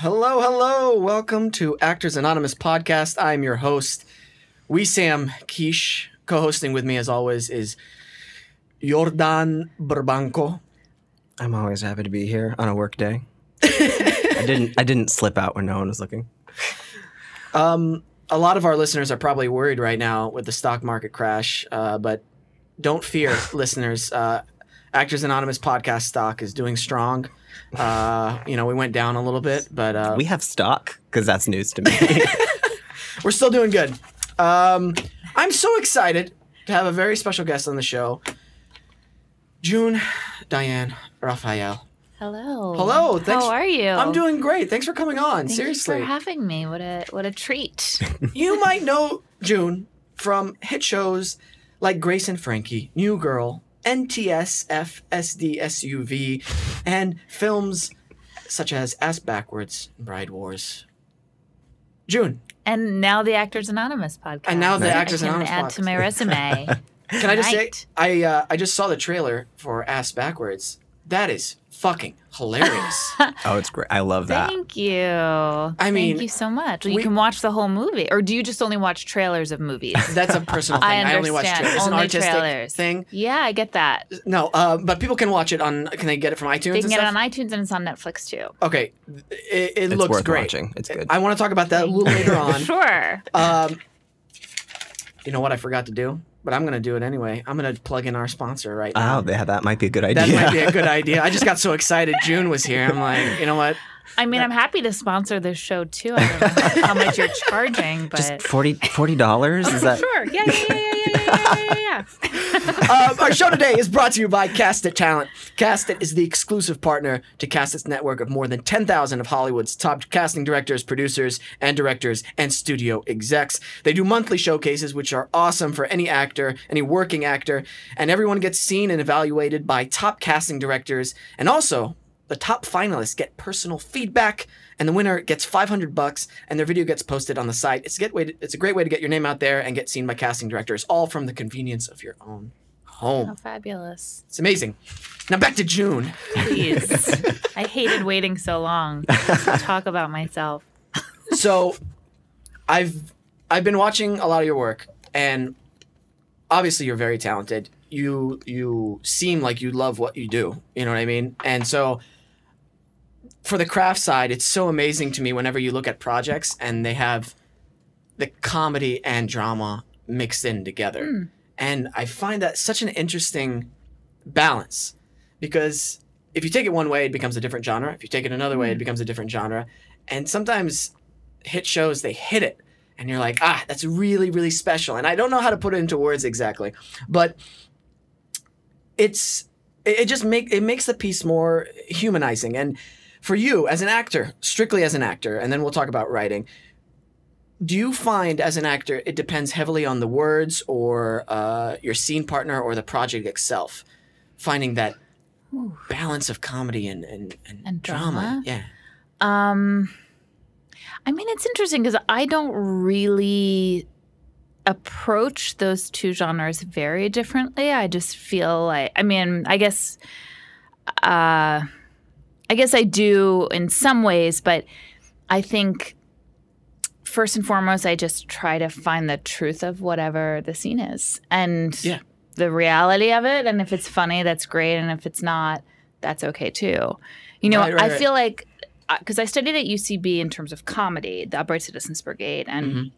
Hello, hello. Welcome to Actors Anonymous Podcast. I'm your host, Wissam Kish. Co-hosting with me, as always, is Jordan Burbanco. I'm always happy to be here on a work day. I didn't slip out when no one was looking. A lot of our listeners are probably worried right now with the stock market crash, but don't fear, listeners. Actors Anonymous Podcast stock is doing strong. We went down a little bit, but we have stock because that's news to me. We're still doing good. I'm so excited to have a very special guest on the show, Diane Raphael. Hello. Hello. How are you? I'm doing great. Thanks for coming on. Seriously. Thanks for having me. What a treat. You might know June from hit shows like Grace and Frankie, New Girl, NTSF, SDSUV, and films such as Ass Backwards and Bride Wars. June. And now the Actors Anonymous podcast. And now the Actors Anonymous podcast. I can add to my resume. Can I just say, I just saw the trailer for Ass Backwards. That is fucking hilarious. Oh, it's great. I love that. Thank you. Thank you so much. You can watch the whole movie. Or do you just only watch trailers of movies? That's a personal thing. I only watch trailers. It's an artistic trailers. thing. Yeah, I get that. No, but people can watch it on, can they get it from iTunes? They can get it on iTunes and it's on Netflix too. Okay. It looks worth great. Watching. It's good. I want to talk about that a little later on. Sure. You know what I forgot to do? But I'm going to do it anyway. I'm going to plug in our sponsor right now. Oh, yeah, that might be a good idea. That might be a good idea. I just got so excited June was here. I'm like, you know what? I mean, I'm happy to sponsor this show too. I don't know how much you're charging, but just $40? Is that? Sure. Yeah. Our show today is brought to you by Cast It Talent. Cast It is the exclusive partner to Cast It's network of more than 10,000 of Hollywood's top casting directors, producers, and directors, and studio execs. They do monthly showcases, which are awesome for any actor, any working actor, and everyone gets seen and evaluated by top casting directors, and also the top finalists get personal feedback, and the winner gets $500, and their video gets posted on the site. It's a great way to get your name out there and get seen by casting directors, all from the convenience of your own home. How fabulous. It's amazing. Now back to June. Please. I hated waiting so long to talk about myself. So I've been watching a lot of your work, and obviously you're very talented. You seem like you love what you do. You know what I mean? And so for the craft side, it's so amazing to me whenever you look at projects and they have the comedy and drama mixed in together. Mm. And I find that such an interesting balance, because if you take it one way, it becomes a different genre. If you take it another way, it becomes a different genre. And sometimes hit shows, they hit it, and you're like, that's really, really special. And I don't know how to put it into words exactly, but it makes the piece more humanizing. And for you as an actor, strictly as an actor, and then we'll talk about writing, do you find as an actor it depends heavily on the words or your scene partner or the project itself, finding that balance of comedy and drama? Yeah. I mean, it's interesting because I don't really approach those two genres very differently. I just feel like, I guess I do in some ways, but I think first and foremost, I just try to find the truth of whatever the scene is and the reality of it. And if it's funny, that's great. And if it's not, that's okay too. You know, I feel like, because I studied at UCB in terms of comedy, the Upright Citizens Brigade, and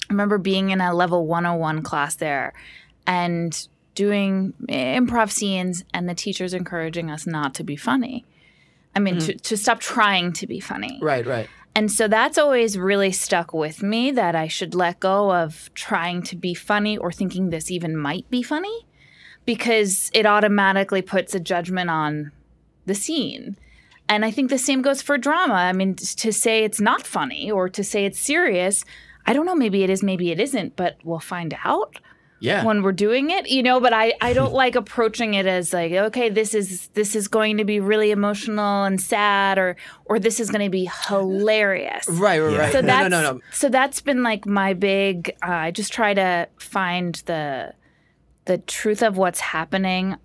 I remember being in a level 101 class there and doing improv scenes and the teachers encouraging us not to be funny. I mean, to stop trying to be funny. Right. And so that's always really stuck with me, that I should let go of trying to be funny or thinking this even might be funny, because it automatically puts a judgment on the scene. And I think the same goes for drama. I mean, to say it's not funny or to say it's serious, I don't know, maybe it is, maybe it isn't, but we'll find out. Yeah. When we're doing it, you know, but I don't like approaching it as like, okay, this is going to be really emotional and sad, or this is going to be hilarious. Right. So no. So that's been like my big, I just try to find the truth of what's happening.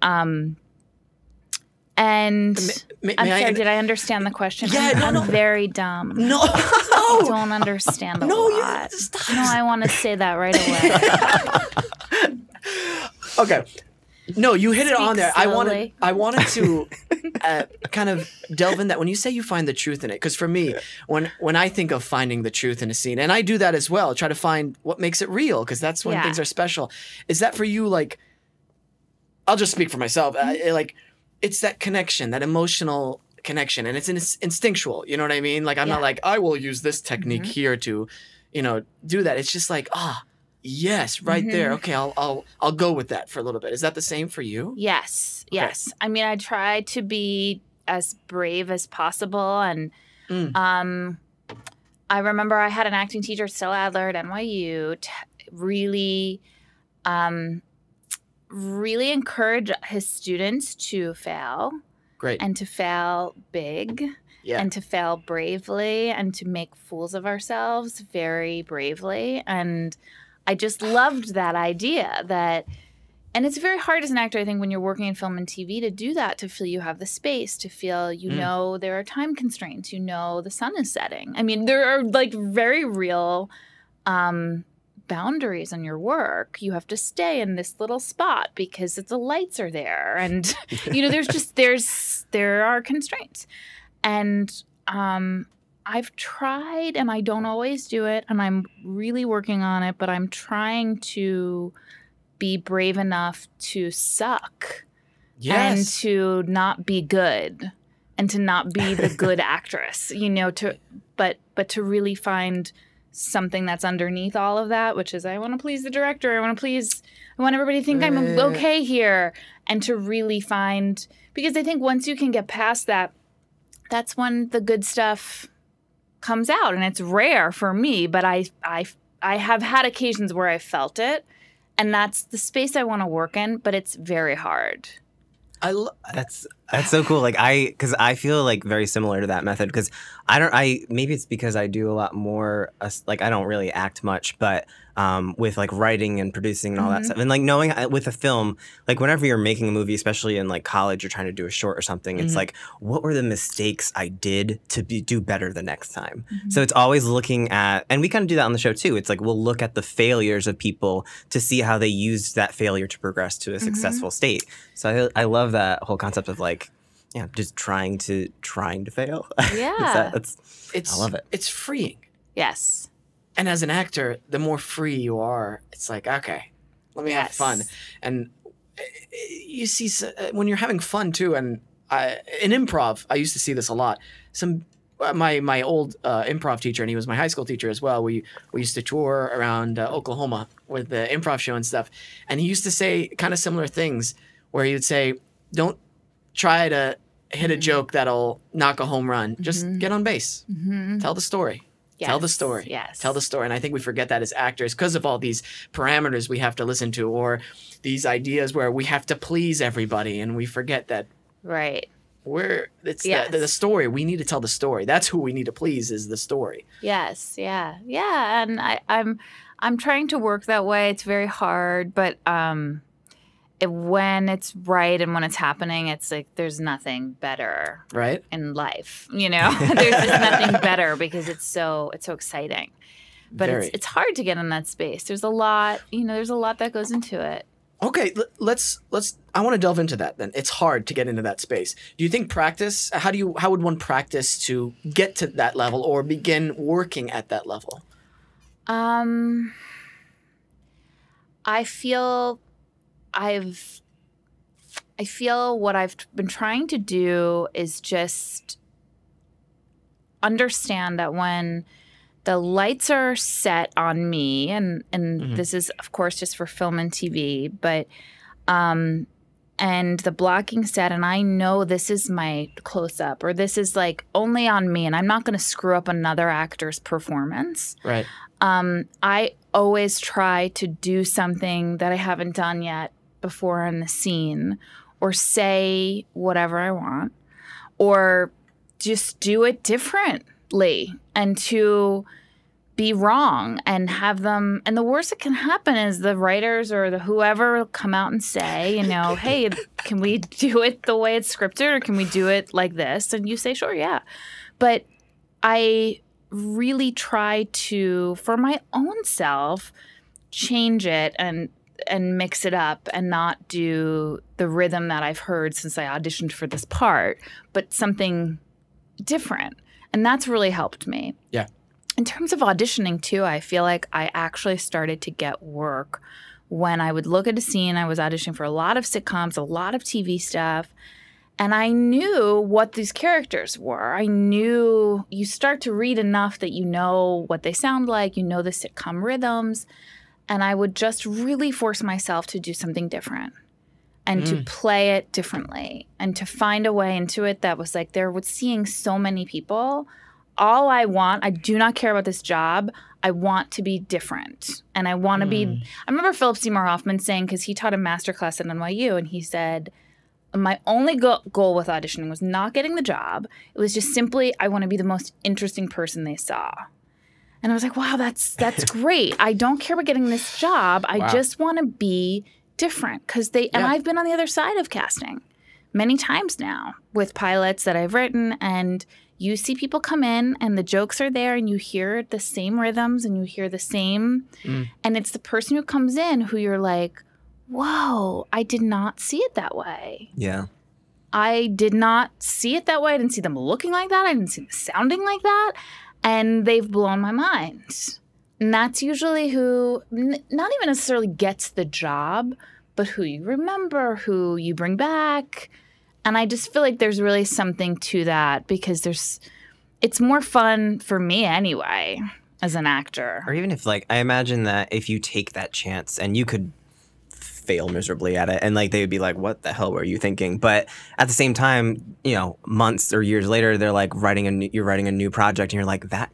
And I'm sorry, did I understand the question? Yeah, I'm very dumb. No. I don't understand a lot. Stop. No, I want to say that right away. Okay. No, you hit it on there. Slowly. I wanted to kind of delve in that when you say you find the truth in it. Because for me, when I think of finding the truth in a scene, and I do that as well, try to find what makes it real, because that's when things are special. Is that for you, like, I'll just speak for myself, like, it's that connection, that emotional connection, and it's instinctual. You know what I mean? Like, I'm not like, I will use this technique here to, do that. It's just like, yes, right there. Okay, I'll go with that for a little bit. Is that the same for you? Yes. I mean, I try to be as brave as possible, and I remember I had an acting teacher, Stella Adler at NYU, really encourage his students to fail. Great. And to fail big. Yeah. And to fail bravely, and to make fools of ourselves very bravely. And I just loved that idea and it's very hard as an actor, I think, when you're working in film and TV to do that, to feel you have the space, to feel, know, there are time constraints, the sun is setting. I mean, there are like very real boundaries on your work. You have to stay in this little spot because the lights are there. And, there are constraints. And I've tried, and I don't always do it, and I'm really working on it, but I'm trying to be brave enough to suck. Yes. And to not be good, and to not be the good actress, but to really find something that's underneath all of that, which is I want to please the director. I want everybody to think I'm okay here, and to really find, because I think once you can get past that, that's when the good stuff comes out, and it's rare for me, but I have had occasions where I felt it, and that's the space I want to work in, but it's very hard. That's so cool. Like because I feel like very similar to that method, because maybe it's because I do a lot more, like I don't really act much, but with like writing and producing and all that stuff, and like knowing with a film, like whenever you're making a movie, especially in like college, you're trying to do a short or something, it's like, what were the mistakes I did to do better the next time? So it's always looking at, and we kind of do that on the show too, it's like we'll look at the failures of people to see how they used that failure to progress to a successful state. So I love that whole concept of like, just trying to fail. Yeah. I love it. It's freeing. Yes. And as an actor, the more free you are, it's like, okay, let me have fun. And you see, when you're having fun too, and in improv, I used to see this a lot. My old improv teacher, and he was my high school teacher as well, we used to tour around Oklahoma with the improv show and stuff. And he used to say kind of similar things, where he would say, don't try to hit a joke that'll knock a home run. Just get on base. Tell the story. Yes. Tell the story. Yes. Tell the story. And I think we forget that as actors because of all these parameters we have to listen to, or these ideas where we have to please everybody, and we forget that the story. We need to tell the story. That's who we need to please, is the story. Yes. Yeah. And I'm trying to work that way. It's very hard, but when it's right and when it's happening, it's like there's nothing better in life. There's just nothing better, because it's so exciting. But it's hard to get in that space. There's a lot, there's a lot that goes into it. Okay, let's. I want to delve into that then. It's hard to get into that space. Do you think practice? How would one practice to get to that level or begin working at that level? I feel what I've been trying to do is just understand that when the lights are set on me, and this is, of course, just for film and TV, but and the blocking set, and I know this is my close-up, or this is like only on me, and I'm not going to screw up another actor's performance. Right. I always try to do something that I haven't done yet before in the scene, or say whatever I want, or just do it differently, and to be wrong and have them. And the worst that can happen is the writers or the whoever come out and say, you know, hey, can we do it the way it's scripted or can we do it like this? And you say, sure, yeah. But I really try to, for my own self, change it and mix it up and not do the rhythm that I've heard since I auditioned for this part, but something different. And that's really helped me. Yeah. In terms of auditioning, too, I feel like I actually started to get work when I would look at a scene. I was auditioning for a lot of sitcoms, a lot of TV stuff, and I knew what these characters were. I knew you start to read enough that you know what they sound like, you know the sitcom rhythms, and I would just really force myself to do something different and to play it differently and to find a way into it that was like, seeing so many people. All I want, I do not care about this job. I want to be different. And I want to be, I remember Philip Seymour Hoffman saying, because he taught a masterclass at NYU, and he said, my only goal with auditioning was not getting the job. It was just simply, I want to be the most interesting person they saw. And I was like, wow, that's great. I don't care about getting this job. I just want to be different. And I've been on the other side of casting many times now with pilots that I've written, and you see people come in and the jokes are there and you hear the same rhythms and you hear the same. And it's the person who comes in who you're like, whoa, I did not see it that way. Yeah. I did not see it that way. I didn't see them looking like that. I didn't see them sounding like that. And they've blown my mind. And that's usually who not even necessarily gets the job, but who you remember, who you bring back. And I just feel like there's really something to that because it's more fun for me anyway as an actor. Or even if I imagine that if you take that chance and you could fail miserably at it and they would be like, what the hell were you thinking? But at the same time, months or years later, they're like you're writing a new project and you're like, that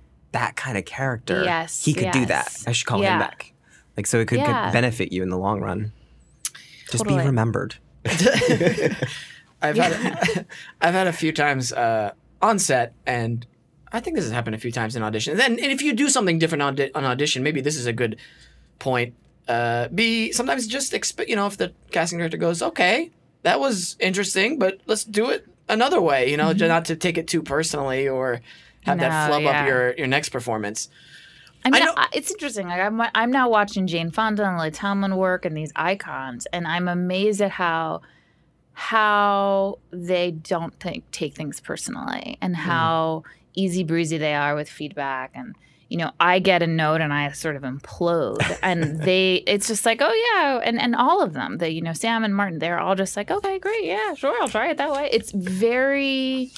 kind of character, he could do that. I should call him back. So it could benefit you in the long run. Just be remembered. I've had a few times on set, and I think this has happened a few times in audition. And if you do something different on audition, maybe this is a good point. Sometimes just if the casting director goes, okay, that was interesting, but let's do it another way. Not to take it too personally or have that flub up your next performance. I mean, it's interesting. I'm now watching Jane Fonda and Lily Tomlin work and these icons, and I'm amazed at how they don't take things personally and how easy breezy they are with feedback. And, I get a note and I sort of implode and it's just like, oh yeah. And all of them, Sam and Martin, they're all just like, okay, great. Yeah, sure. I'll try it that way. It's very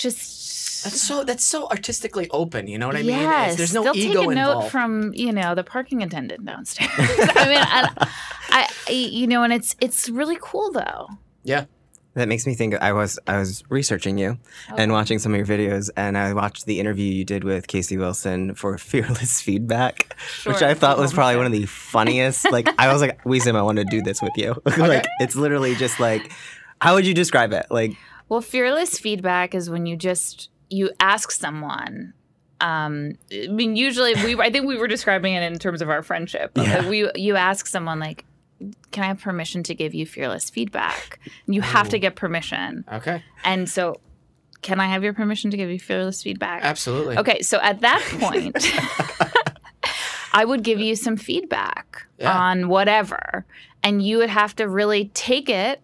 that's so artistically open. You know what I mean? Yes. There's no They'll ego take a note involved. from, the parking attendant downstairs. I and it's really cool though. Yeah. That makes me think. I was researching you and watching some of your videos, and I watched the interview you did with Casey Wilson for Fearless Feedback, which I thought was probably one of the funniest. I was like, Weezem, I want to do this with you. It's literally just how would you describe it? Well, Fearless Feedback is when you ask someone. Usually I think we were describing it in terms of our friendship. Yeah. You ask someone can I have permission to give you fearless feedback? You have to get permission. Okay. And so, can I have your permission to give you fearless feedback? Absolutely. Okay, so at that point, I would give you some feedback on whatever. And you would have to really take it,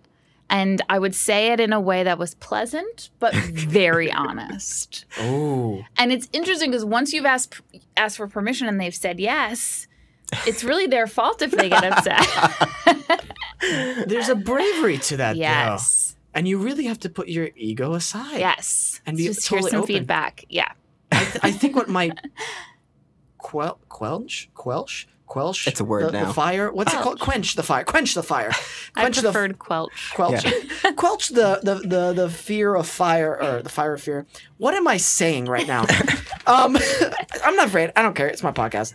and I would say it in a way that was pleasant, but very honest. Oh. And it's interesting because once you've asked for permission and they've said yes, it's really their fault if they get upset. There's a bravery to that, yes. though. And you really have to put your ego aside. Yes. And be just totally here's some open. feedback. Yeah. I think what might quench it's a word now. The fire. What's it called? Quench the fire. Quench the fire. I preferred quelch. Quelch. Yeah. Quelch the fear of fire, or the fire of fear. What am I saying right now? I'm not afraid. I don't care. It's my podcast.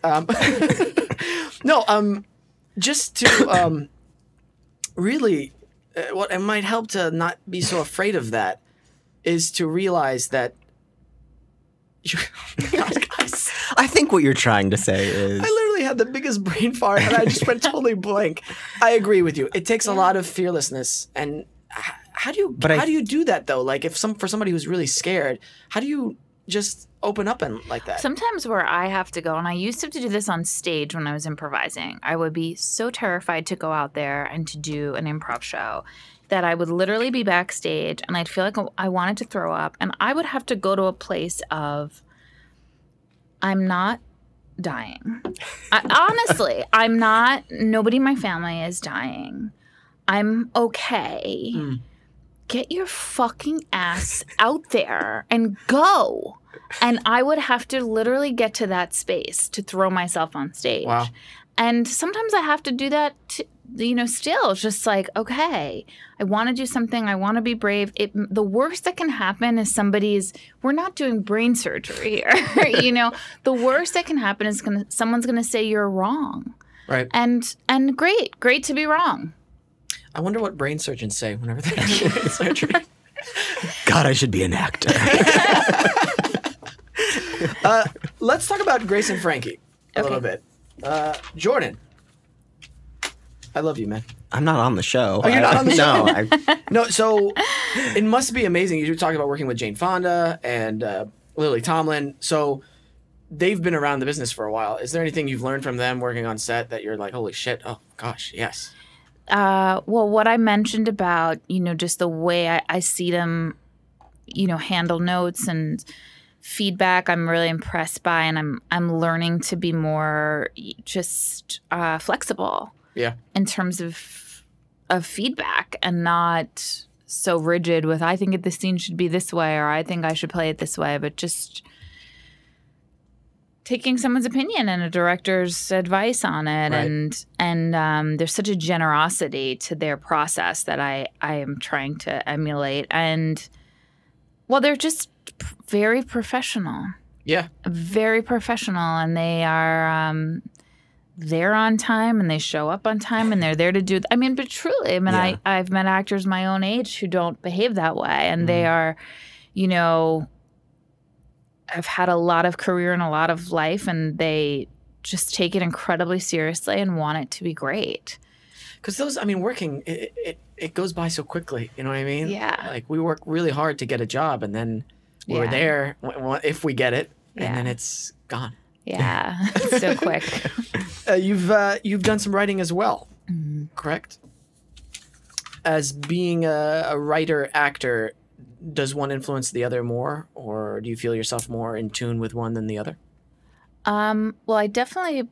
Just to really, what it might help to not be so afraid of that is to realize that. God, guys, I think what you're trying to say is... I literally had the biggest brain fart and I just went totally blank. I agree with you. It takes a lot of fearlessness. And how do you do that though? Like for somebody who's really scared, how do you just open up and like that? Sometimes where I have to go, and I used to do this on stage when I was improvising, I would be so terrified to go out there and to do an improv show that I would literally be backstage and I'd feel like I wanted to throw up, and I would have to go to a place of, I'm not dying. Honestly, I'm not, nobody in my family is dying. I'm okay. Get your fucking ass out there and go. And I would have to literally get to that space to throw myself on stage. Wow. And sometimes I have to do that, still. It's just like, okay, I want to do something. I want to be brave. The worst that can happen is we're not doing brain surgery here. The worst that can happen is someone's going to say you're wrong. Right. And great to be wrong. I wonder what brain surgeons say whenever they're doing brain surgery. God, I should be an actor. Let's talk about Grace and Frankie a little bit. Jordan, I love you, man. I'm not on the show. Oh, you're not on the show? No. No, so it must be amazing. You were talking about working with Jane Fonda and Lily Tomlin. So they've been around the business for a while. Is there anything you've learned from them working on set that you're like, holy shit, oh gosh, yes? Well, what I mentioned about, just the way I see them, handle notes and feedback, I'm really impressed by, and I'm learning to be more just flexible. Yeah. In terms of feedback, and not so rigid with, I think this scene should be this way, or I think I should play it this way, but just taking someone's opinion and a director's advice on it. Right. And there's such a generosity to their process that I am trying to emulate. And, well, they're just very professional. Yeah. Very professional. And they are they're on time, and they show up on time, and they're there to do but truly, I've met actors my own age who don't behave that way. And they are, have had a lot of career and a lot of life, and they just take it incredibly seriously and want it to be great. Because working, it goes by so quickly. You know what I mean? Yeah. Like, we work really hard to get a job, and then we're there if we get it, and then it's gone. Yeah, it's so quick. You've done some writing as well, correct? As being a writer, actor, does one influence the other more, or do you feel yourself more in tune with one than the other? Well, I definitely,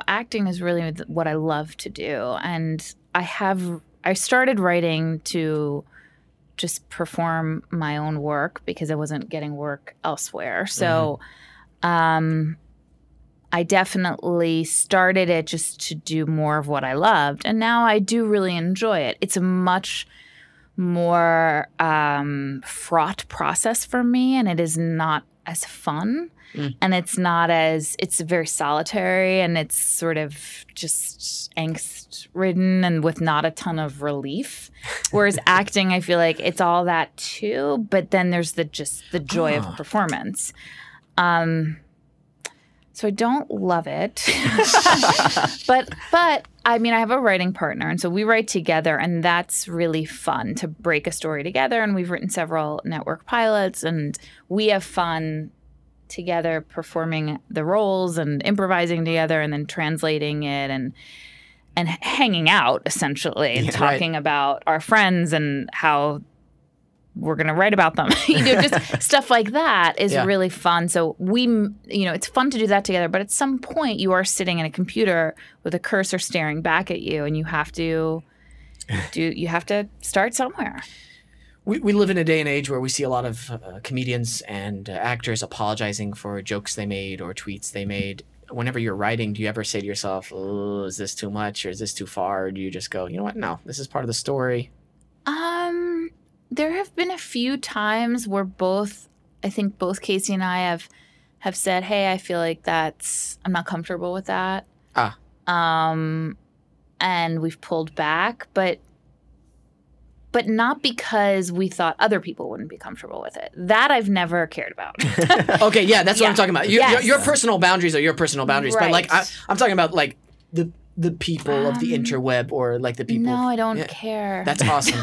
acting is really what I love to do. And I started writing to just perform my own work because I wasn't getting work elsewhere. So I definitely started it just to do more of what I loved. And now I do really enjoy it. It's a much more fraught process for me, and it is not as fun, and it's very solitary, and it's sort of just angst ridden and with not a ton of relief. Whereas acting, I feel like it's all that too, but then there's the joy of performance. So I don't love it, but I have a writing partner, and so we write together, and that's really fun to break a story together. And we've written several network pilots, and we have fun together performing the roles and improvising together, and then translating it and hanging out essentially, and talking about our friends and how we're going to write about them. Just stuff like that is really fun. So it's fun to do that together. But at some point, you are sitting in a computer with a cursor staring back at you, and you have to start somewhere. We live in a day and age where we see a lot of comedians and actors apologizing for jokes they made or tweets they made. Whenever you're writing, do you ever say to yourself, "Oh, is this too much, or is this too far?" Or do you just go, "You know what? No, this is part of the story"? There have been a few times where I think both Casey and I have said, "Hey, I feel like I'm not comfortable with that." And we've pulled back, but but not because we thought other people wouldn't be comfortable with it. That I've never cared about. Okay, yeah, that's what I'm talking about. Your personal boundaries are your personal boundaries, Right. but like I'm talking about like the people of the interweb or like the people. No, I don't care. That's awesome.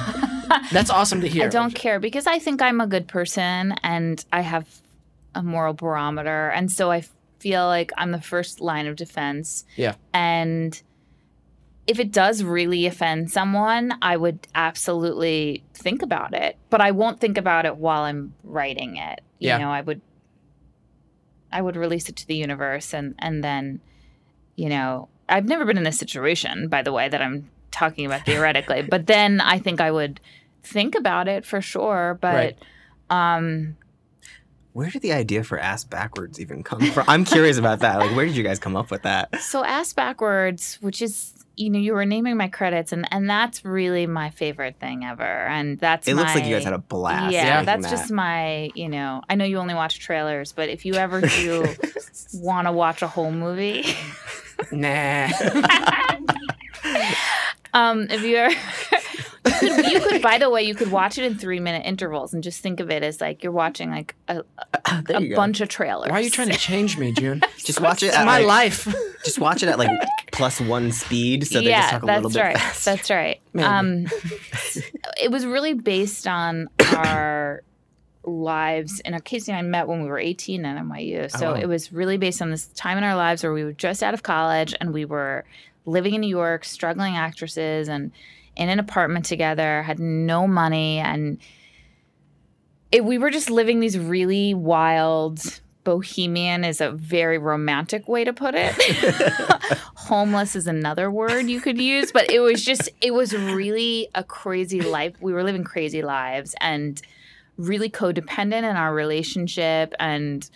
That's awesome to hear. I don't care because I think I'm a good person and I have a moral barometer, and so I feel like I'm the first line of defense. Yeah. And if it does really offend someone, I would absolutely think about it, but I won't think about it while I'm writing it. You know, I would release it to the universe and then, you know, I've never been in this situation, by the way, that I'm talking about theoretically, but then I think I would think about it for sure. But where did the idea for Ass Backwards even come from? I'm curious about that. Like, where did you guys come up with that? So Ass Backwards, which is, you know, you were naming my credits, and that's really my favorite thing ever. And that's It looks like you guys had a blast. Yeah, that's just my, you know, I know you only watch trailers, but if you ever do want to watch a whole movie. Nah. If you ever, you could, by the way, you could watch it in 3-minute intervals and just think of it as like you're watching like a bunch of trailers. Why are you trying to change me, June? Just watch it It's at my like, life. Just watch it at like +1 speed, so they just talk a little bit fast. That's right. It was really based on our lives. And Casey and I met when we were 18 at NYU. So it was really based on this time in our lives where we were just out of college and we were living in New York, struggling actresses, and in an apartment together, had no money. And we were just living these really wild, bohemian is a very romantic way to put it. Homeless is another word you could use. But it was really a crazy life. We were living crazy lives and really codependent in our relationship. And,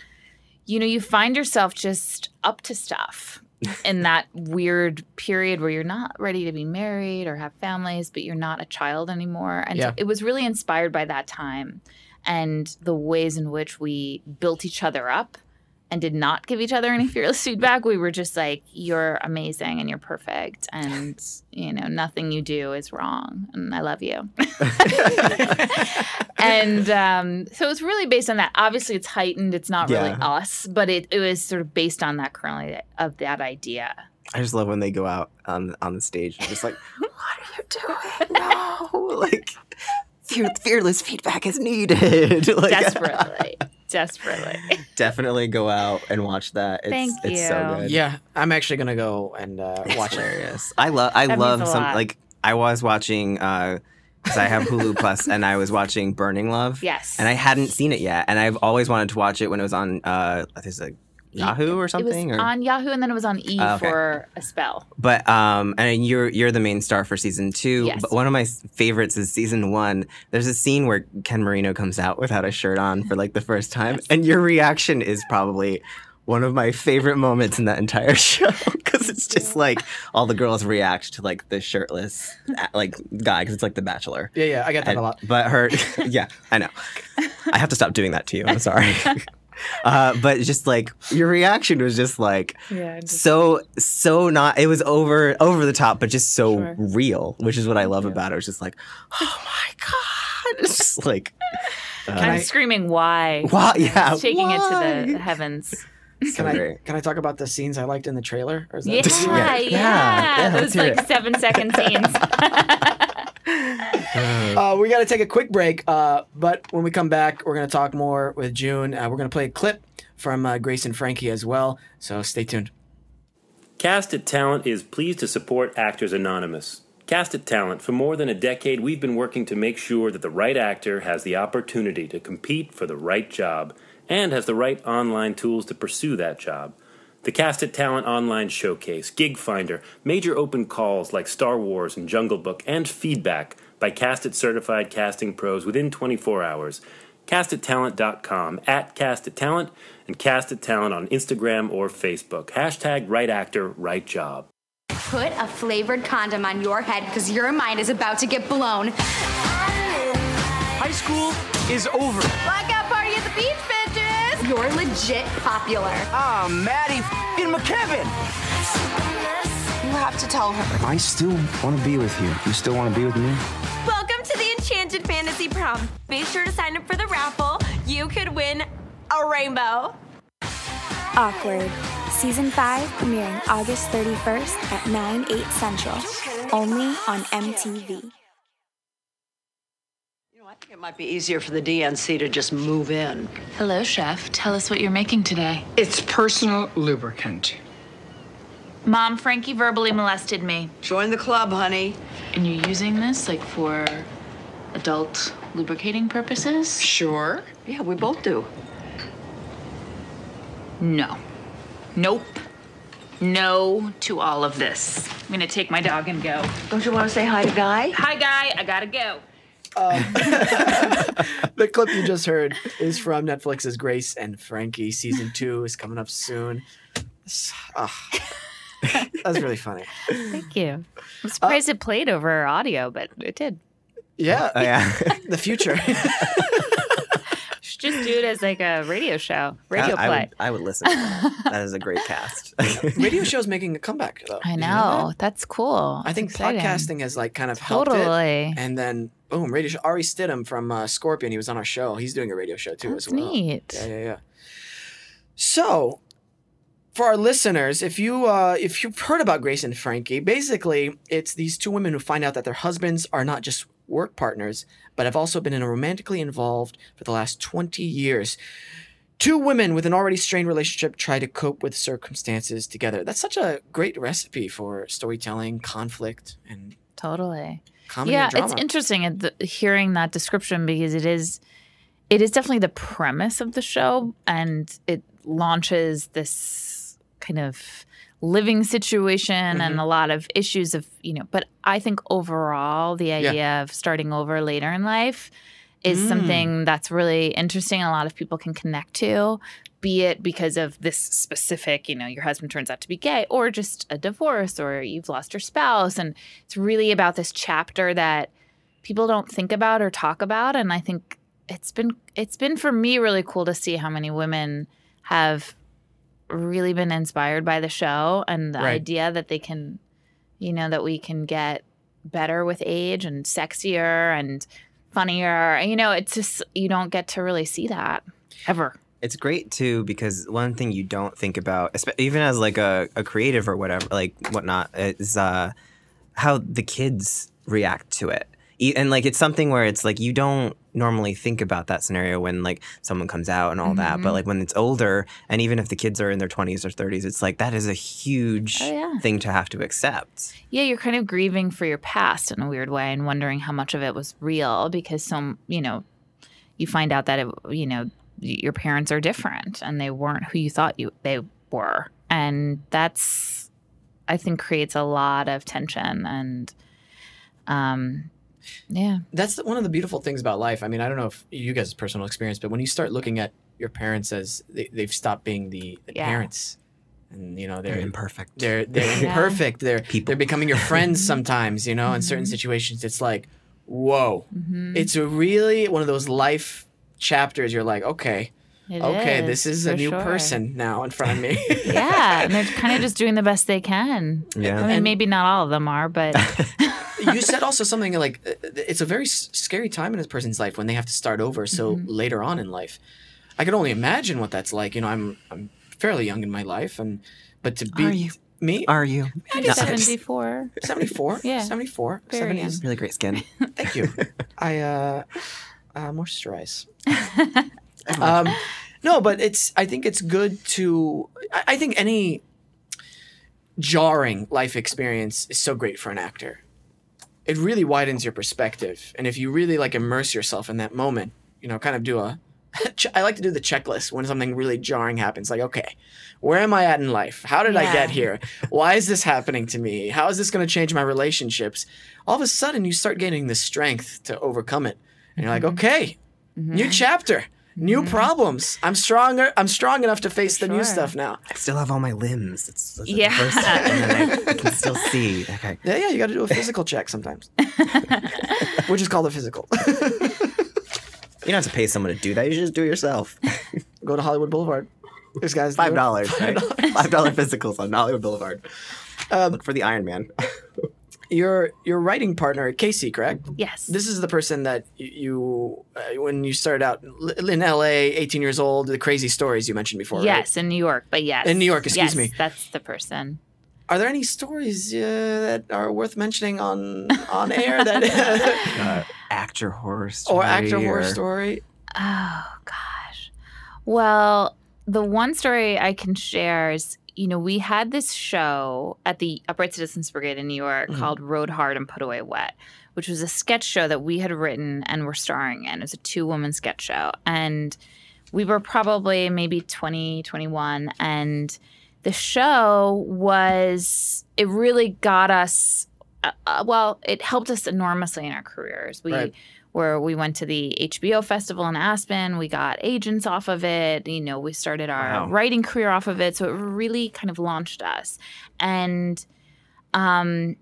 you know, you find yourself just up to stuff in that weird period where you're not ready to be married or have families, but you're not a child anymore. And so it was really inspired by that time and the ways in which we built each other up and did not give each other any fearless feedback. We were just like, you're amazing and you're perfect. And, you know, nothing you do is wrong. And I love you. And so it's really based on that. Obviously, it's heightened. It's not really us. But it was sort of based on that currently of that idea. I just love when they go out on the stage and just like, what are you doing? No. Like, fearless feedback is needed. Like, Desperately. Definitely go out and watch that. Thank you. It's so good. Yeah, I'm actually gonna go and watch it. Hilarious. I love some like I was watching because I have Hulu Plus and I was watching Burning Love. Yes. And I hadn't seen it yet, and I've always wanted to watch it when it was on there's a Yahoo or something? It was on Yahoo, and then it was on E! For a spell. But and you're the main star for season 2. Yes. But one of my favorites is season 1. There's a scene where Ken Marino comes out without a shirt on for like the first time, and your reaction is probably one of my favorite moments in that entire show because it's just like all the girls react to like the shirtless like guy because it's like The Bachelor. Yeah, I get that a lot. But her, yeah, I know. I have to stop doing that to you. I'm sorry. But just like your reaction was just like so not. It was over the top, but just so real, which is what I love about it. It was just like, oh my god, it's just like I'm screaming, why? Why? Yeah, shaking it to the heavens. Can I talk about the scenes I liked in the trailer? Or is that Yeah. Those like 7-second scenes. We got to take a quick break, but when we come back, we're going to talk more with June. We're going to play a clip from Grace and Frankie as well, so stay tuned. Cast at Talent is pleased to support Actors Anonymous. Cast at Talent, for more than a decade, we've been working to make sure that the right actor has the opportunity to compete for the right job and has the right online tools to pursue that job. The Cast at Talent online showcase, Gig Finder, major open calls like Star Wars and Jungle Book, and feedback by Cast It certified casting pros within 24 hours. CastAtTalent.com, @CastAtTalent, and Cast at Talent on Instagram or Facebook. #right actor, right job. Put a flavored condom on your head because your mind is about to get blown. High school is over. Blackout party at the beach, bitches! You're legit popular. Ah, Maddie f***ing McKevin. You have to tell her. I still want to be with you. You still want to be with me? Welcome to the fantasy prom. Make sure to sign up for the raffle. You could win a rainbow. Awkward. Season 5 premiering August 31st at 9/8 Central. Only on MTV. I think it might be easier for the DNC to just move in. Hello, chef. Tell us what you're making today. It's personal lubricant. Mom, Frankie verbally molested me. Join the club, honey. And you're using this, like, for adult lubricating purposes? Sure. Yeah, we both do. No. Nope. No to all of this. I'm gonna take my dog and go. Don't you want to say hi to Guy? Hi, Guy. I gotta go. The clip you just heard is from Netflix's Grace and Frankie. Season 2 is coming up soon. That's really funny. Thank you. I'm surprised it played over audio, but it did. Yeah. Oh, yeah. The future. Should just do it as like a radio show, radio play. I would listen to that. That is a great cast. Radio show's making a comeback, though. I know. That's cool. I think exciting. podcasting has like kind of helped Totally. it. And then, boom, radio show. Ari Stidham from Scorpion, he was on our show. He's doing a radio show, too, That's as well. neat. Yeah. So, for our listeners, if you've heard about Grace and Frankie, basically it's these two women who find out that their husbands are not just work partners, but have also been romantically involved for the last 20 years. Two women with an already strained relationship try to cope with circumstances together. That's such a great recipe for storytelling, conflict, and Totally. comedy and drama. It's interesting hearing that description because it is definitely the premise of the show, and it launches this kind of living situation and a lot of issues of, but I think overall the idea of starting over later in life is something that's really interesting and a lot of people can connect to, be it because of this specific, your husband turns out to be gay or just a divorce or you've lost your spouse. And it's really about this chapter that people don't think about or talk about. And I think it's been for me really cool to see how many women have really been inspired by the show and the idea that they can, that we can get better with age and sexier and funnier. It's just, you don't get to really see that ever. It's great too because one thing you don't think about, even as like a creative or whatever, like whatnot, is how the kids react to it. And like it's something where it's like you don't normally think about that scenario when like someone comes out and all that, but like when it's older and even if the kids are in their 20s or 30s, it's like that is a huge thing to have to accept. Yeah, you're kind of grieving for your past in a weird way and wondering how much of it was real because you find out that your parents are different and they weren't who you thought they were, and that's I think creates a lot of tension and yeah. That's one of the beautiful things about life. I mean, I don't know if you guys' personal experience, but when you start looking at your parents as they've stopped being the parents, and they're imperfect. They're imperfect. They're becoming your friends sometimes. In certain situations, it's like, whoa, it's a really one of those life chapters. You're like, okay, this is a new person now in front of me. Yeah, and they're kind of just doing the best they can. Yeah, I mean, maybe not all of them are, but. You said also something like it's a very scary time in a person's life when they have to start over so later on in life. I can only imagine what that's like. I'm fairly young in my life, but to be Are you? Me? Are you? I'm 74. 74? Yeah. 74. Very 70s. young. Really great skin. Thank you. I moisturize. No, but I think it's good to I think any jarring life experience is so great for an actor. It really widens your perspective. And if you really like immerse yourself in that moment, kind of do I like to do the checklist when something really jarring happens. Like, okay, where am I at in life? How did I get here? Why is this happening to me? How is this going to change my relationships? All of a sudden, you start getting the strength to overcome it. And you're like, okay, new chapter. New problems. I'm stronger. I'm strong enough to face the new stuff now. I still have all my limbs. It's the first step, and then I can still see. Okay. Yeah. You got to do a physical check sometimes, which is called a physical. You don't have to pay someone to do that. You should just do it yourself. Go to Hollywood Boulevard. This guy's $5. Right? $5 physicals on Hollywood Boulevard. Look for the Iron Man. your writing partner, Casey, correct? Yes. This is the person that you when you started out in LA, 18 years old, the crazy stories you mentioned before, Yes, right? in New York, but yes. In New York, excuse me. That's the person. Are there any stories that are worth mentioning on air that actor horror story? Or actor horror story? Oh, gosh. Well, the one story I can share is, we had this show at the Upright Citizens Brigade in New York called Rode Hard and Put Away Wet, which was a sketch show that we had written and were starring in. It was a 2-woman sketch show. And we were probably maybe 20, 21. And the show it really got us, it helped us enormously in our careers. We went to the HBO festival in Aspen. We got agents off of it. We started our writing career off of it. So it really kind of launched us. And, but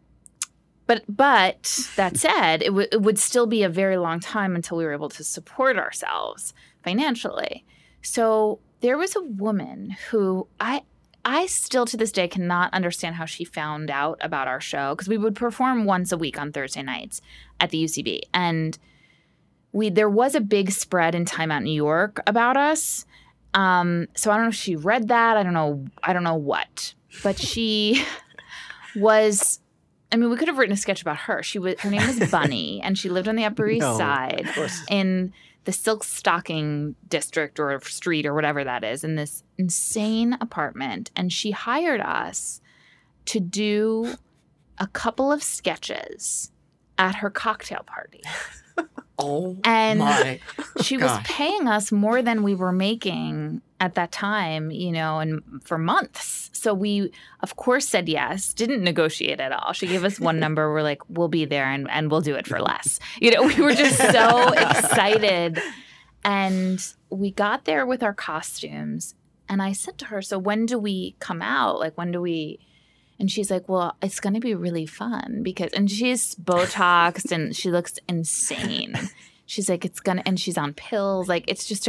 that said, it would still be a very long time until we were able to support ourselves financially. So there was a woman who I still to this day cannot understand how she found out about our show, because we would perform once a week on Thursday nights at the UCB. And there was a big spread in Time Out New York about us. So I don't know if she read that. I don't know what. But she was, we could have written a sketch about her. Her name was Bunny, and she lived on the Upper East Side in the Silk Stocking district or street or whatever that is, in this insane apartment. And she hired us to do a couple of sketches at her cocktail party. She was paying us more than we were making at that time, and for months. So we, of course, said yes, didn't negotiate at all. She gave us one number. We're like, we'll be there and we'll do it for less. We were just so excited. And we got there with our costumes. And I said to her, so when do we come out? Like, when do we... And she's like, well, it's going to be really fun and she's Botoxed and she looks insane. She's like, and she's on pills. Like, it's just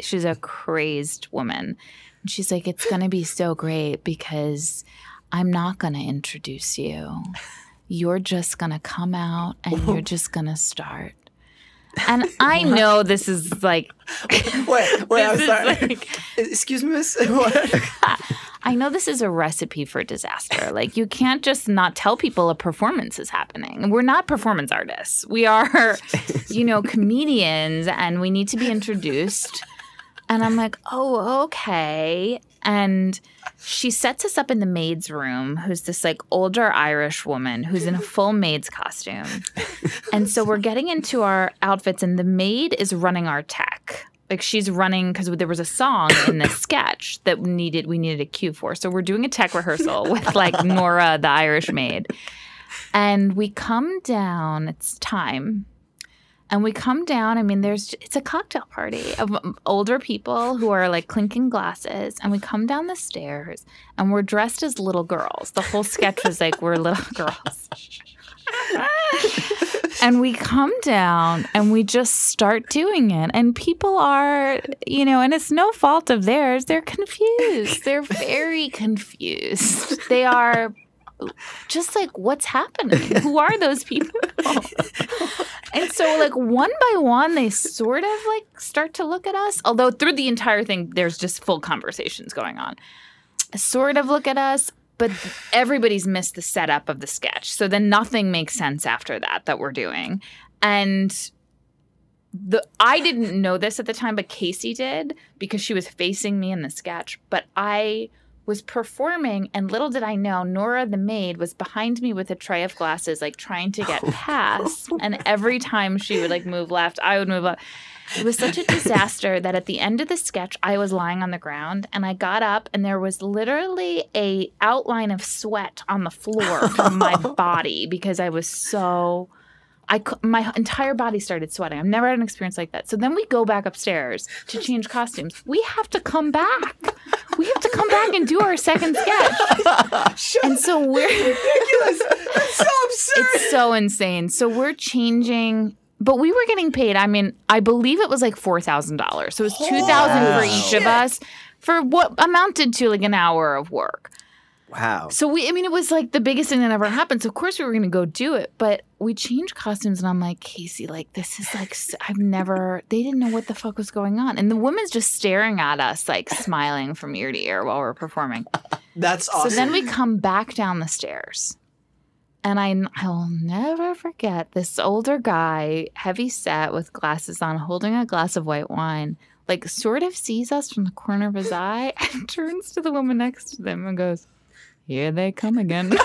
she's a crazed woman. And she's like, it's going to be so great because I'm not going to introduce you. You're just going to come out and you're just going to start. And I know this is like... Wait, I'm sorry. Excuse me, miss? What? I know this is a recipe for disaster. Like, you can't just not tell people a performance is happening. We're not performance artists. We are, comedians, and we need to be introduced. And I'm like, oh, okay. And she sets us up in the maid's room, who's this like older Irish woman who's in a full maid's costume. And so we're getting into our outfits, and the maid is running our tech. Like, she's running because there was a song in this sketch that we needed a cue for. So we're doing a tech rehearsal with like Nora, the Irish maid. And we come down, it's time. And we come down, it's a cocktail party of older people who are like clinking glasses. And we come down the stairs and we're dressed as little girls. The whole sketch was like, we're little girls. And we come down and we just start doing it. And people are, and it's no fault of theirs. They're confused. They're very confused. They are just like, what's happening? Who are those people? And so like one by one, they sort of like start to look at us. Although through the entire thing, there's just full conversations going on. Sort of look at us. But everybody's missed the setup of the sketch. So then nothing makes sense after that we're doing. And I didn't know this at the time, but Casey did, because she was facing me in the sketch. But I was performing, and little did I know, Nora the maid was behind me with a tray of glasses, like trying to get past. And every time she would like move left, I would move up. It was such a disaster that at the end of the sketch, I was lying on the ground, and I got up, and there was literally an outline of sweat on the floor from my body because I was so... my entire body started sweating. I've never had an experience like that. So then we go back upstairs to change costumes. We have to come back. We have to come back and do our second sketch. And so we're... ridiculous. It's so absurd. It's so insane. So we're changing... But we were getting paid. I believe it was like $4,000. So it was $2,000 for each of us for what amounted to like an hour of work. Wow. So it was like the biggest thing that ever happened. So of course we were going to go do it, but we changed costumes and I'm like, Casey, like this is like, they didn't know what the fuck was going on. And the woman's just staring at us, like smiling from ear to ear while we're performing. That's awesome. So then we come back down the stairs and I'll never forget this older guy, heavy set with glasses on, holding a glass of white wine, like sort of sees us from the corner of his eye and turns to the woman next to them and goes, "Here they come again." It's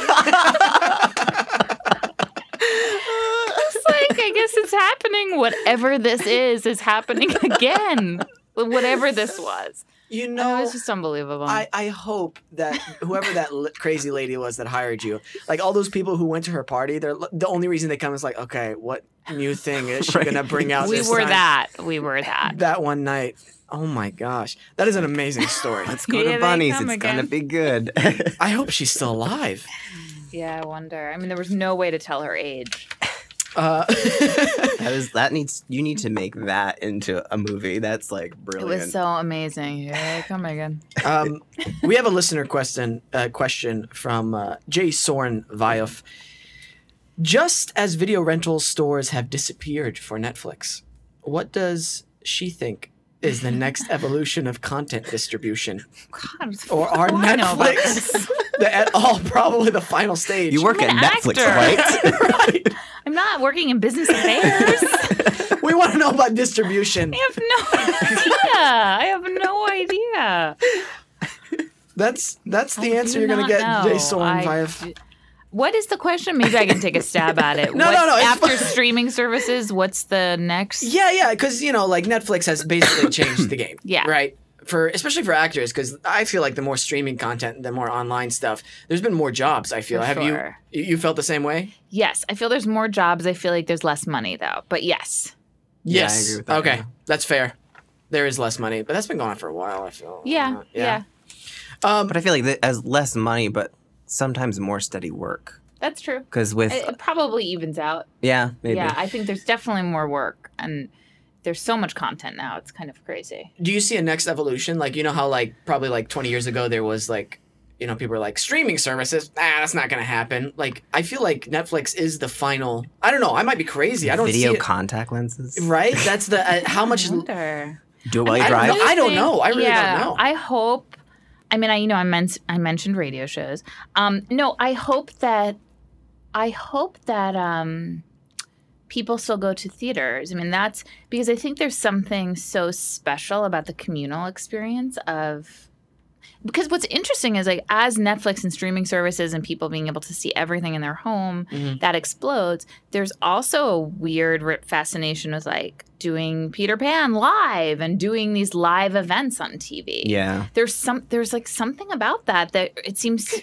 like, I guess it's happening. Whatever this is happening again. Whatever this was. You know, it's just unbelievable. I hope that whoever that crazy lady was that hired you, like all those people who went to her party, the only reason they come is like, okay, what new thing is she going to bring out We this were time? We were that. That one night. Oh my gosh. That is an amazing story. Let's go to Bunny's. It's going to be good. I hope she's still alive. Yeah, I wonder. I mean, there was no way to tell her age. You need to make that into a movie. That's like brilliant. It was so amazing. Here they come again. We have a listener question from Jay Soren Vioff. Just as video rental stores have disappeared for Netflix, what does she think is the next evolution of content distribution? God, or are Netflix at all probably the final stage? You work at Netflix, right? Right. I'm not working in business affairs. We want to know about distribution. I have no idea. That's the answer you're going to get, Jay Soren Vioff. What is the question? Maybe I can take a stab at it. No. After streaming services, what's the next? Yeah, because, like Netflix has basically changed the game. Yeah. Right? Especially for actors, because I feel like the more streaming content, the more online stuff, there's been more jobs, I feel. Have you felt the same way? Yes. I feel there's more jobs. I feel like there's less money, though. But yes. Yes. Yeah, I agree with that. Okay. That's fair. There is less money, but that's been going on for a while, I feel. Yeah. But I feel like as less money, but sometimes more steady work. That's true. Because it probably evens out. Yeah, maybe. Yeah, I think there's definitely more work, and there's so much content now. It's kind of crazy. Do you see a next evolution? Like, you know how probably 20 years ago there was people were like, streaming services, that's not going to happen. Like, I feel like Netflix is the final. I don't know. I might be crazy. I don't Video see contact lenses. Right? That's the how much. Do it while you drive. I don't know. I really don't know. I hope. I mean, I mentioned radio shows. No, I hope that people still go to theaters. I mean, that's because I think there's something so special about the communal experience because what's interesting is like as Netflix and streaming services and people being able to see everything in their home that explodes, there's also a weird fascination with like doing Peter Pan live and doing these live events on TV. Yeah. There's like something about that it seems to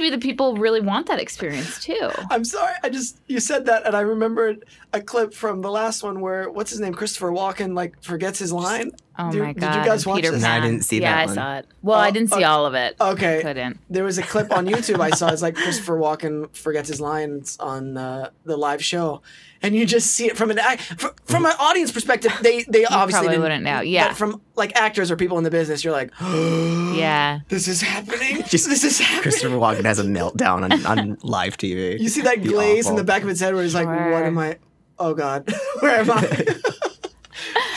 be that people really want that experience too. I'm sorry. You said that and I remembered a clip from the last one where what's his name? Christopher Walken forgets his line. Oh my God. Did you guys watch this? No, I didn't see that one. Yeah, I saw it. Well, I didn't see all of it. Okay. I couldn't. There was a clip on YouTube I saw. It's like Christopher Walken forgets his lines on the live show. And you just see it from an audience perspective. They obviously probably wouldn't know. Yeah. But from actors or people in the business, you're like, yeah, this is happening. This is happening. Christopher Walken has a meltdown on live TV. You see that glaze in the back of his head where he's like, what am I? Oh God, where am I?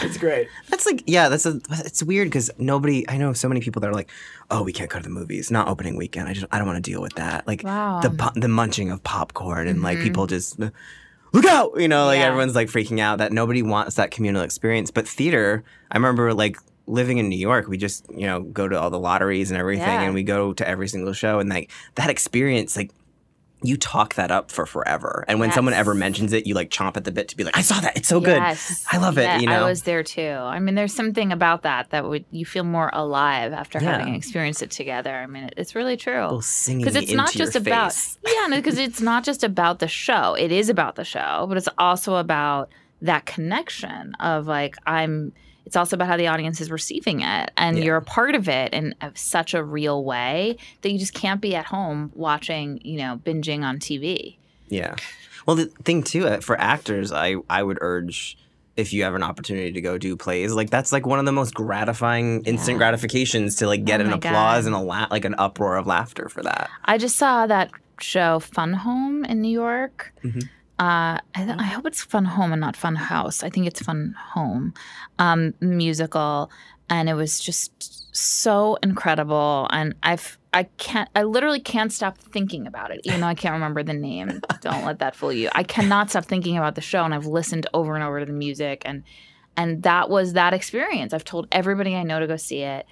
It's great. That's it's weird because I know so many people that are like, oh, we can't go to the movies, not opening weekend. I don't want to deal with that. Like the munching of popcorn and like people just look out, everyone's like freaking out that nobody wants that communal experience. But theater, I remember like living in New York, we just, go to all the lotteries and everything and we go to every single show and like that experience, like you talk that up for forever. And when someone ever mentions it, you like chomp at the bit to be like, I saw that. It's so good. I love it. I was there too. I mean, there's something about that you feel more alive after having experienced it together. I mean, it's really true. Because it's not just about because it's not just about the show. It is about the show, but it's also about that connection of like it's also about how the audience is receiving it and you're a part of it in such a real way that you just can't be at home watching, binging on TV. Yeah. Well, the thing too, for actors, I would urge if you have an opportunity to go do plays. Like that's like one of the most gratifying instant gratifications to like get an applause and like an uproar of laughter for that. I just saw that show Fun Home in New York. I hope it's Fun Home and not Fun House. I think it's Fun Home musical, and it was just so incredible. And I literally can't stop thinking about it, even though I can't remember the name. Don't let that fool you. I cannot stop thinking about the show, and I've listened over and over to the music, and that was that experience. I've told everybody I know to go see it.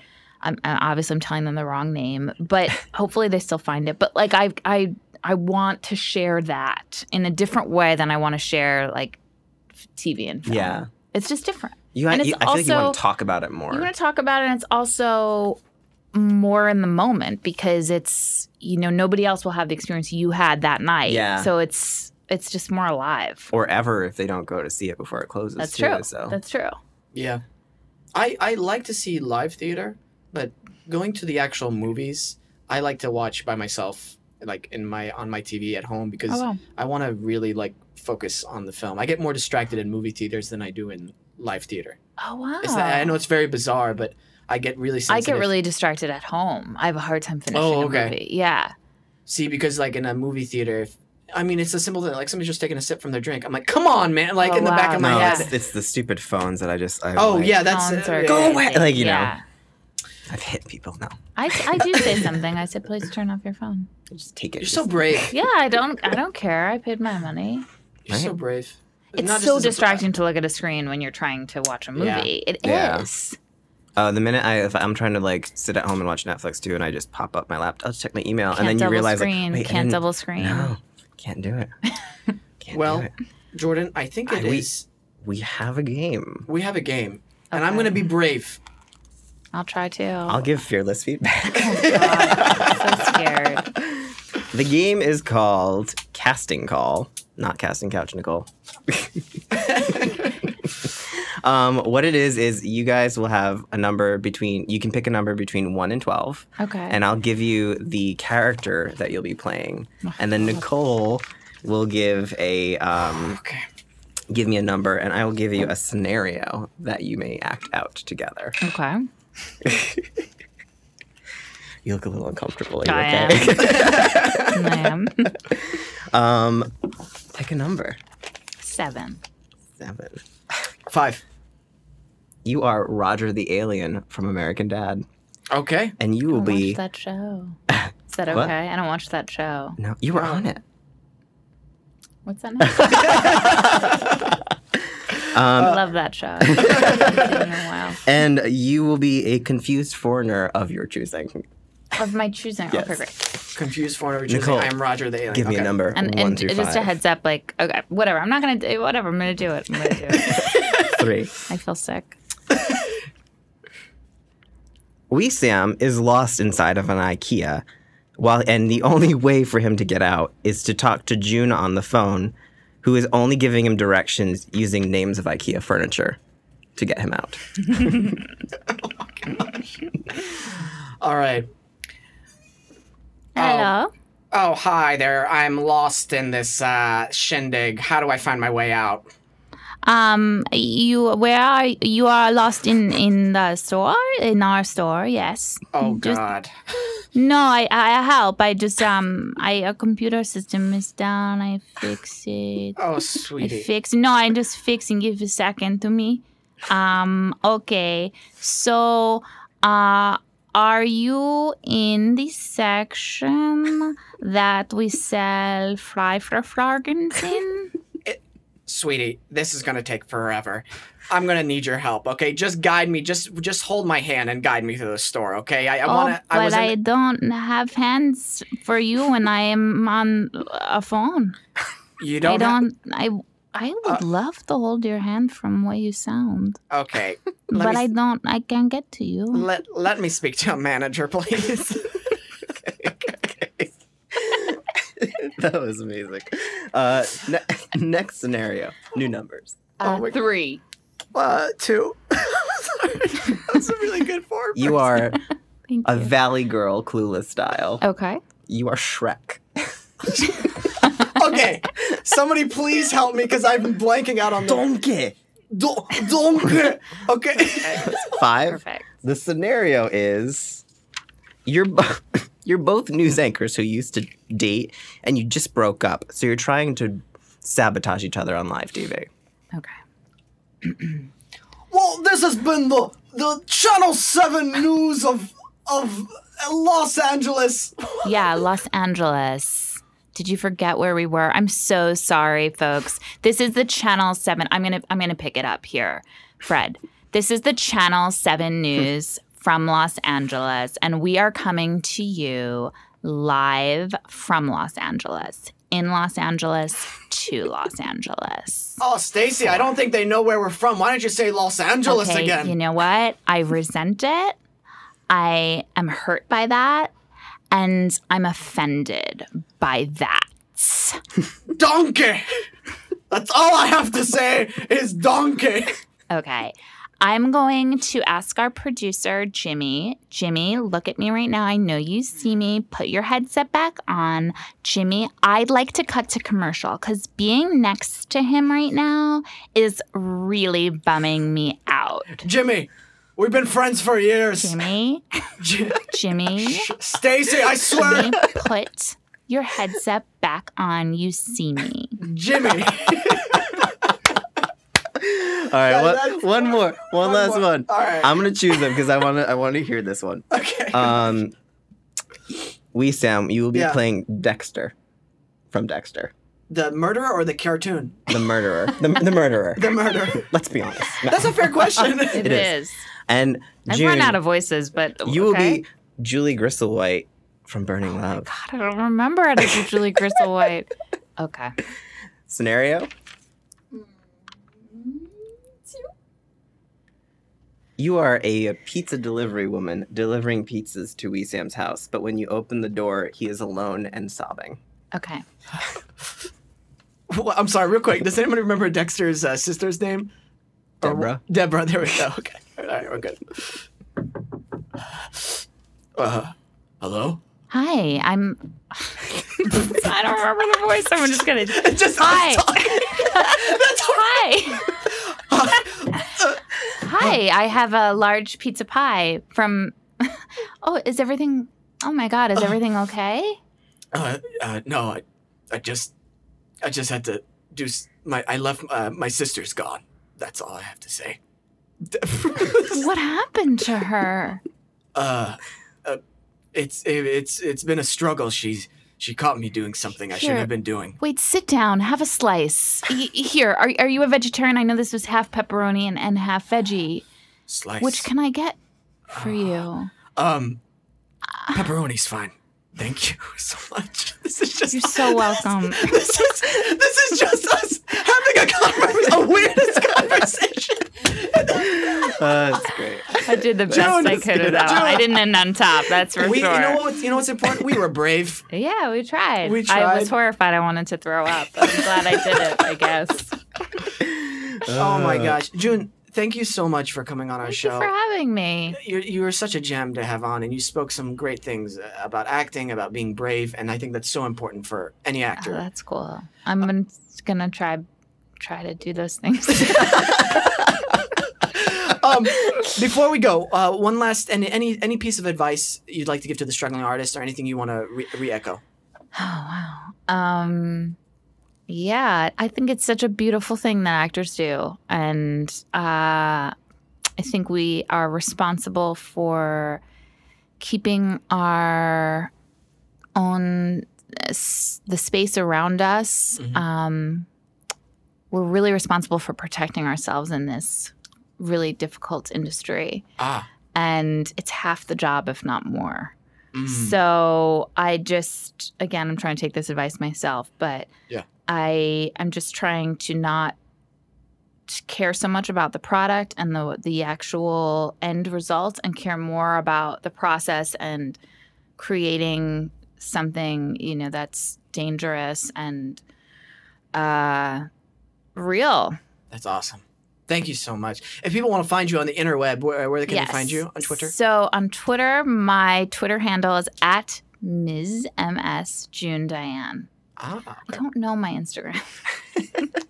Obviously, I'm telling them the wrong name, but hopefully they still find it. But like I want to share that in a different way than I want to share like TV and film. Yeah. It's just different. I feel like you want to talk about it more. You want to talk about it, and it's also more in the moment because it's, nobody else will have the experience you had that night. Yeah. So it's just more alive. Or ever if they don't go to see it before it closes. That's too, true. So. That's true. Yeah. I like to see live theater, but going to the actual movies, I like to watch by myself, like on my TV at home, because I want to really like focus on the film. I get more distracted in movie theaters than I do in live theater. Oh wow! I know it's very bizarre, but I get really sensitive. I get really distracted at home. I have a hard time finishing a movie. Yeah. See, because like in a movie theater, it's a simple thing. Like somebody's just taking a sip from their drink. I'm like, come on, man! Like in the back of my head. It's the stupid phones that I that's go away. Like I've hit people now. I do say something. I said, please turn off your phone. Just take it. You're so brave. Yeah, I don't care. I paid my money. You're so brave. It's so distracting to look at a screen when you're trying to watch a movie. Yeah. It is. The minute if I'm trying to like sit at home and watch Netflix too, and I just pop up my laptop, I'll just check my email, and then you realize like, wait, can't double screen. No, can't do it. Can't do it. Jordan, I think it is. We have a game. We have a game, and I'm gonna be brave. I'll try to. I'll give fearless feedback. Oh God, I'm so scared. The game is called Casting Call, not Casting Couch, Nicole. What it is you guys will have a number you can pick a number between 1 and 12. Okay. And I'll give you the character that you'll be playing. And then Nicole will give give me a number, and I will give you a scenario that you may act out together. Okay. You look a little uncomfortable. I am. Pick a number. 7. 5. You are Roger the alien from American Dad. Okay. And you will be. Watch that show. Is that okay? I don't watch that show. No, you were on it. What's that name? I love that show. I haven't seen it in a while. And you will be a confused foreigner of your choosing. Of my choosing. Yes. Okay, great. Confused foreigner of your choosing. Nicole, I am Roger the alien. Give me a number. And 1 through 5. just a heads up, like, okay, whatever. I'm not gonna do whatever. I'm gonna do it. 3. I feel sick. Sam is lost inside of an IKEA, and the only way for him to get out is to talk to June on the phone, who is only giving him directions using names of IKEA furniture to get him out. Oh my gosh. All right. Hello. Oh, hi there. I'm lost in this shindig. How do I find my way out? You are lost in the store, in our store, yes. Oh God. No, I help. I just a computer system is down. I fix it. Oh, sweetie. I'm just fixing. Give a second to me. Okay. So, are you in the section that we sell Freifrargens in? Sweetie, this is gonna take forever. I'm gonna need your help, okay? Just guide me. Just hold my hand and guide me through the store, okay? I don't have hands for you when I am on a phone. You don't. I would love to hold your hand from the way you sound. Okay. But I can't get to you. Let me speak to a manager, please. That was amazing. Next scenario. New numbers. 3. 2. That's a really good form. You are a Valley Girl, Clueless style. Okay. You are Shrek. Okay. Somebody please help me because I've been blanking out on the... Donkey. Donkey. Okay. 5. Perfect. The scenario is you're both news anchors who used to date and you just broke up. So you're trying to sabotage each other on live TV. Okay. Well, this has been the Channel 7 news of Los Angeles. Yeah, Los Angeles. Did you forget where we were? I'm so sorry, folks. This is the Channel 7. I'm gonna pick it up here, Fred. This is the Channel 7 news from Los Angeles, and we are coming to you live from Los Angeles, in Los Angeles, to Los Angeles. Oh, Stacey, I don't think they know where we're from. Why don't you say Los Angeles again? You know what? I resent it. I am hurt by that. And I'm offended by that. Donkey! That's all I have to say is donkey. Okay. I'm going to ask our producer, Jimmy. Jimmy, look at me right now. I know you see me. Put your headset back on. Jimmy, I'd like to cut to commercial because being next to him right now is really bumming me out. Jimmy, we've been friends for years. Jimmy? Jimmy? Stacey, I swear. Jimmy, put your headset back on. You see me. Jimmy. All right, one last one. All right. I'm gonna choose them because I want to hear this one. Okay. Sam, you will be playing Dexter from Dexter. The murderer or the cartoon? The murderer. The murderer. The murderer. Let's be honest. No. That's a fair question. It is. And I've June, run out of voices, but you will be Julie Gristlewhite from Burning Love. God, I don't remember how to do Julie Gristlewhite. Okay. Scenario? You are a pizza delivery woman delivering pizzas to Wee Sam's house, but when you open the door, he is alone and sobbing. Okay. Well, I'm sorry, real quick. Does anyone remember Dexter's sister's name? Deborah. Deborah, there we go. Okay. All right, we're good. Hello? Hi, I'm... I don't remember the voice. I'm just going to... Hi. Hi. Hi, I have a large pizza pie from... Oh, is everything... Oh my God, is everything okay? No, I just had to do I left, my sister's gone. That's all I have to say. What happened to her? It's been a struggle. She caught me doing something I shouldn't have been doing. Wait, sit down. Have a slice. Here, are you a vegetarian? I know this was half pepperoni and half veggie. Slice. Which can I get for you? Pepperoni's fine. Thank you so much. This is just... You're so welcome. This is just us having a weirdest conversation. That's great. I did the best I could with that. I didn't end on top, that's for sure. You know what's important? We were brave. Yeah, we tried. We tried. I was horrified. I wanted to throw up. I'm glad I did it, I guess. Oh my gosh. June, thank you so much for coming on our show. Thank you for having me. You were such a gem to have on, and you spoke some great things about acting, about being brave, and I think that's so important for any actor. Oh, that's cool. I'm gonna try to do those things. Before we go, one last any piece of advice you'd like to give to the struggling artist, or anything you want to re-echo? Oh wow. Yeah, I think it's such a beautiful thing that actors do, and I think we are responsible for keeping our own the space around us. Mm-hmm. We're really responsible for protecting ourselves in this really difficult industry. And it's half the job, if not more. So I'm trying to take this advice myself, but yeah. I'm just trying to not care so much about the product and the actual end result, and care more about the process and creating something, that's dangerous and real. That's awesome. Thank you so much. If people want to find you on the interweb, where can they find you on Twitter? So on Twitter, my Twitter handle is @Ms. MS June Diane. Okay. I don't know my Instagram.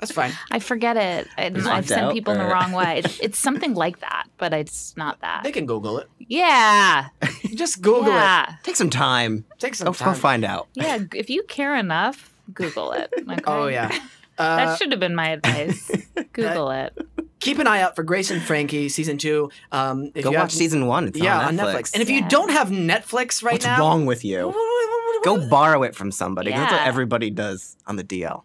That's fine. I forget it. And I've sent people in the wrong way. It's something like that, but it's not that. They can Google it. Yeah. Just Google it. Take some time. Go find out. Yeah, if you care enough, Google it. Okay? Oh, yeah. That should have been my advice. Google it. Keep an eye out for Grace and Frankie season 2. Go watch season 1. It's on Netflix. And if you don't have Netflix right now, what's wrong with you? Go borrow it from somebody. That's what everybody does on the DL.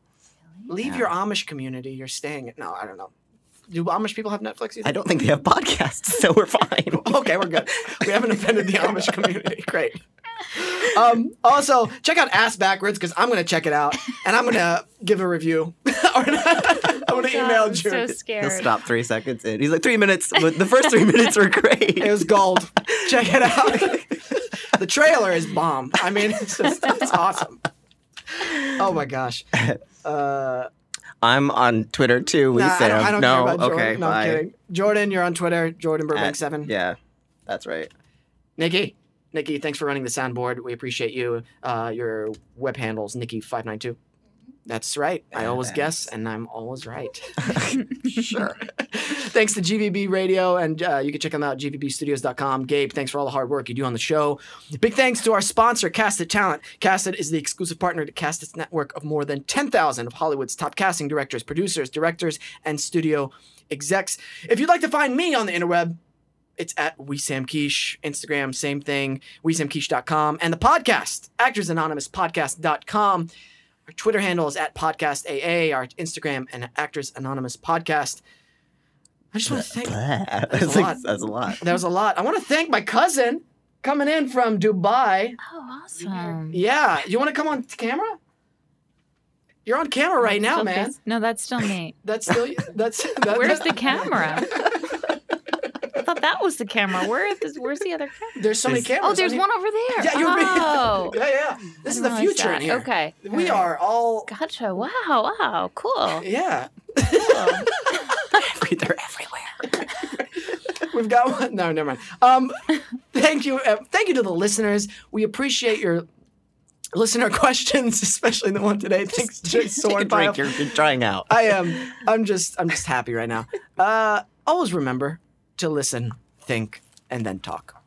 Leave your Amish community. You're staying. No, I don't know. Do Amish people have Netflix? I don't think they have podcasts, so we're fine. Okay, we're good. We haven't offended the Amish community. Great. Also, check out Ass Backwards because I'm going to check it out and I'm going to give a review. I'm going to email June. I'm so scared. He'll stop 3 seconds in. He's like, 3 minutes. But the first 3 minutes were great. It was gold. Check it out. The trailer is bomb. I mean, it's awesome. Oh my gosh. I'm on Twitter too. I don't care about Jordan. Okay, no, bye. I'm kidding. Jordan, you're on Twitter. Jordan Burbank 7. Yeah, that's right. Nikki, thanks for running the soundboard. We appreciate you. Your web handle's Nikki592. That's right. I always guess, and I'm always right. Sure. Thanks to GVB Radio, and you can check them out at gvbstudios.com. Gabe, thanks for all the hard work you do on the show. Big thanks to our sponsor, Casted Talent. Casted is the exclusive partner to Casted's network of more than 10,000 of Hollywood's top casting directors, producers, directors, and studio execs. If you'd like to find me on the interweb, it's at WeSamKish. Instagram, same thing, WeSamKish.com. And the podcast, ActorsAnonymousPodcast.com. Our Twitter handle is at PodcastAA. Our Instagram and Actors Anonymous Podcast. I just want to thank... That's a lot. That was a lot. I want to thank my cousin coming in from Dubai. Oh, awesome. Yeah. You want to come on camera? You're on camera right now, man. No, that's still me. That's still... Where's the camera? I thought that was the camera. Where's the other camera? There's so many cameras. Oh, there's one over there. Yeah, yeah. This is the future in here. Okay. We are all... Gotcha. Wow. Cool. Yeah. Cool. They're everywhere. We've got one. No, never mind. Thank you. Thank you to the listeners. We appreciate your listener questions, especially the one today. Thanks, Take a drink. You're trying out. I am. I'm just happy right now. Always remember to listen, think, and then talk.